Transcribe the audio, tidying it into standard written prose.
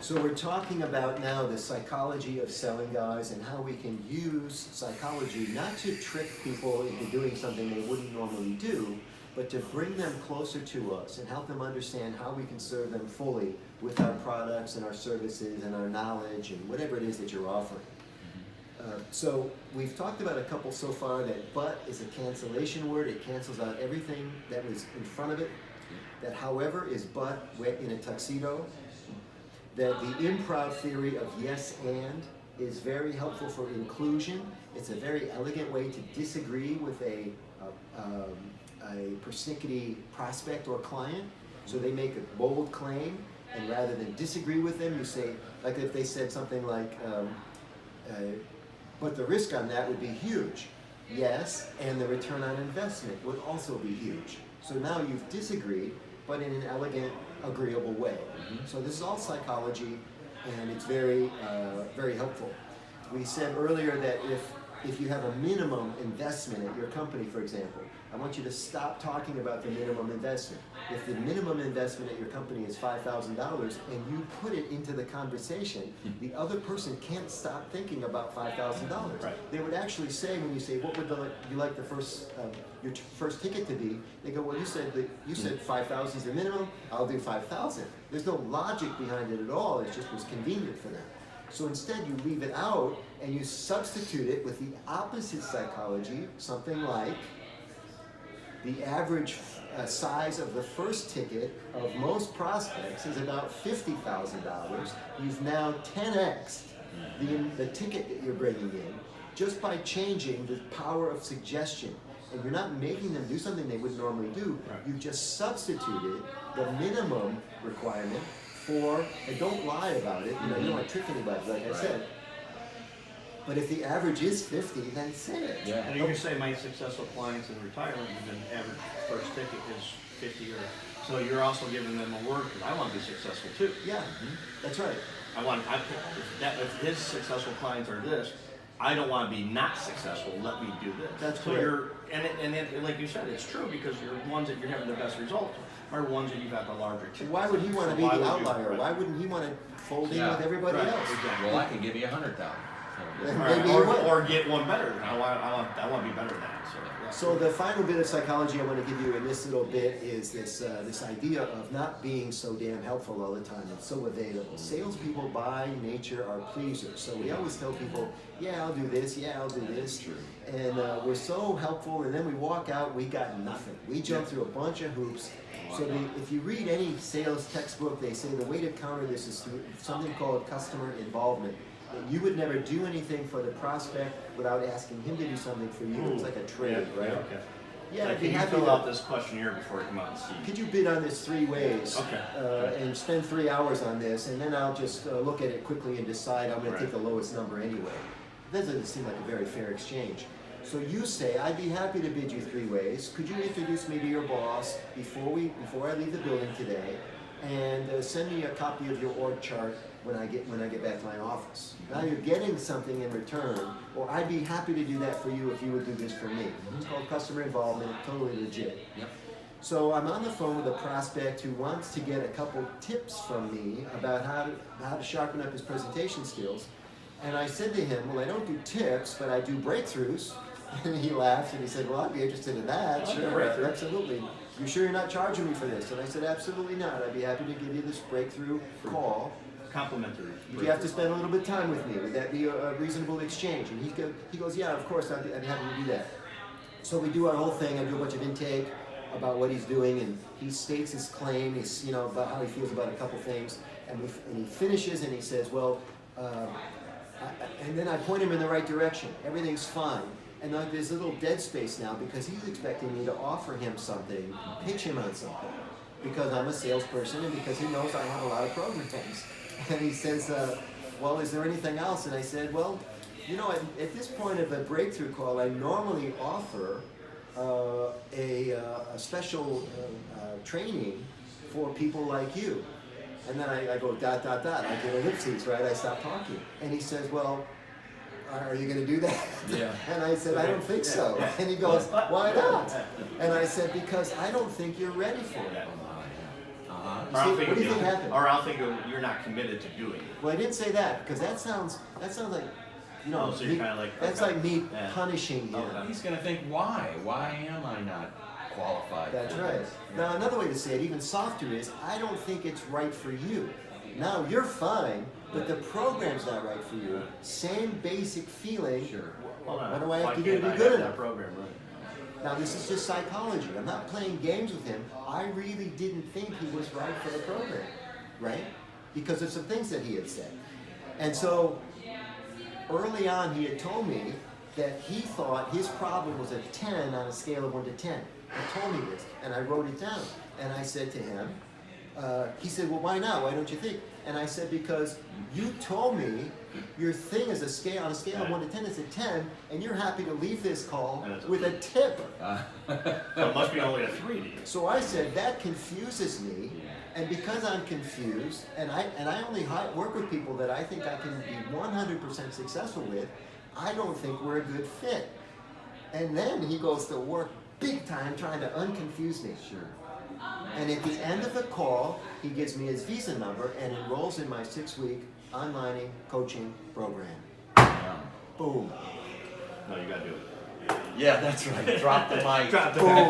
So we're talking about now the psychology of selling, guys, and how we can use psychology not to trick people into doing something they wouldn't normally do, but to bring them closer to us and help them understand how we can serve them fully with our products and our services and our knowledge and whatever it is that you're offering. So we've talked about a couple so far that but is a cancellation word. It cancels out everything that was in front of it. That however is but in a tuxedo. That the improv theory of yes and is very helpful for inclusion. It's a very elegant way to disagree with a persnickety prospect or client. So they make a bold claim, and rather than disagree with them, you say, like if they said something like, but the risk on that would be huge. Yes, and the return on investment would also be huge. So now you've disagreed, but in an elegant, agreeable way. So this is all psychology, and it's very, very helpful. We said earlier that if you have a minimum investment at your company, for example, I want you to stop talking about the minimum investment. If the minimum investment at your company is $5,000 and you put it into the conversation, the other person can't stop thinking about $5,000. Right. They would actually say, when you say, what would you like the your first ticket to be? They go, well, you said 5,000 is the minimum, I'll do 5,000. There's no logic behind it at all, it just was convenient for them. So instead you leave it out and you substitute it with the opposite psychology, something like the average size of the first ticket of most prospects is about $50,000. You've now 10x'd the ticket that you're bringing in just by changing the power of suggestion. And you're not making them do something they wouldn't normally do. Right. You've just substituted the minimum requirement for, and don't lie about it, you don't want to trick anybody, like I said. But if the average is 50, then say it. Yeah. And you can say my successful clients in retirement, and the average first ticket is 50 or so. You're also giving them a word because I want to be successful too. Yeah, that's right. If his successful clients are this, I don't want to be not successful. Let me do this. That's so correct. And like you said, it's true because you're ones that you're having the best results are ones that you've got the larger tickets. Why would he want to be the outlier? Right. Why wouldn't he want to fold in with everybody Right. else? Exactly. Well, I can give you 100,000. Or get one better. I want to be better than that. So the final bit of psychology I want to give you in this little bit is this idea of not being so damn helpful all the time and so available. Salespeople by nature are pleasers. So we always tell people, yeah, I'll do this, yeah, I'll do this. And we're so helpful, and then we walk out, we got nothing. We jump through a bunch of hoops. So if you read any sales textbook, they say the way to counter this is through something called customer involvement. You would never do anything for the prospect without asking him to do something for you. It's like a trade, right? Yeah, okay. Yeah, Can you fill out this questionnaire before you come out and see? Could you bid on this 3 ways? Okay. And spend 3 hours on this, and then I'll just look at it quickly and decide I'm going to take the lowest number anyway. That doesn't seem like a very fair exchange. So you say, I'd be happy to bid you 3 ways. Could you introduce me to your boss before I leave the building today, and send me a copy of your org chart when I get back to my office. Now you're getting something in return, or I'd be happy to do that for you if you would do this for me. It's called customer involvement, totally legit. Yep. So I'm on the phone with a prospect who wants to get a couple tips from me about how to sharpen up his presentation skills. And I said to him, well, I don't do tips, but I do breakthroughs. And he laughed and he said, well, I'd be interested in that. Sure, absolutely. You sure you're not charging me for this? And I said, absolutely not. I'd be happy to give you this breakthrough call. Complimentary. Would you have to spend a little bit of time with me? Would that be a reasonable exchange? And he goes, yeah, of course, I'd be happy to do that. So we do our whole thing. I do a bunch of intake about what he's doing, and he states his claim. He's, about how he feels about a couple things, and he finishes and he says, well, and then I point him in the right direction. Everything's fine. And there's a little dead space now because he's expecting me to offer him something, pitch him on something, because I'm a salesperson and because he knows I have a lot of programs. And he says, well, is there anything else? And I said, well, at this point of the breakthrough call, I normally offer a special training for people like you. And then I go, ... I get ellipses, right? I stop talking. And he says, well, are you going to do that? Yeah. And I said, I don't think so. And he goes, why not? And I said, because I don't think you're ready for it. Or I'll what do you think happened? Or I'll think you're not committed to doing it. Well, I didn't say that because that sounds like, you know, So you're kind of like, that's okay. like me Yeah. punishing you. Okay. He's going to think, why? Why am I not qualified? That's for right. this? Now, another way to say it, even softer, is I don't think it's right for you. Now, you're fine, but the program's not right for you. Same basic feeling. Sure. Hold on. What do I have Why to do to can't be I good have enough? that program right? Now, this is just psychology. I'm not playing games with him. I really didn't think he was right for the program, right? Because of some things that he had said. And so, early on, he had told me that he thought his problem was a 10 on a scale of 1 to 10. He told me this, and I wrote it down. And I said to him, he said, well, why not? Why don't you think? And I said, because you told me your thing is on a scale of 1 to 10, it's a 10, and you're happy to leave this call with a tip. So it must be only a 3 to you. So I said, that confuses me, and because I'm confused, and I only work with people that I think I can be 100% successful with, I don't think we're a good fit. And then he goes to work big time trying to unconfuse me. Sure. And at the end of the call, he gives me his Visa number and enrolls in my 6-week online coaching program. Wow. Boom. No, you got to do it. Yeah, that's right. Drop the mic. Drop the Boom.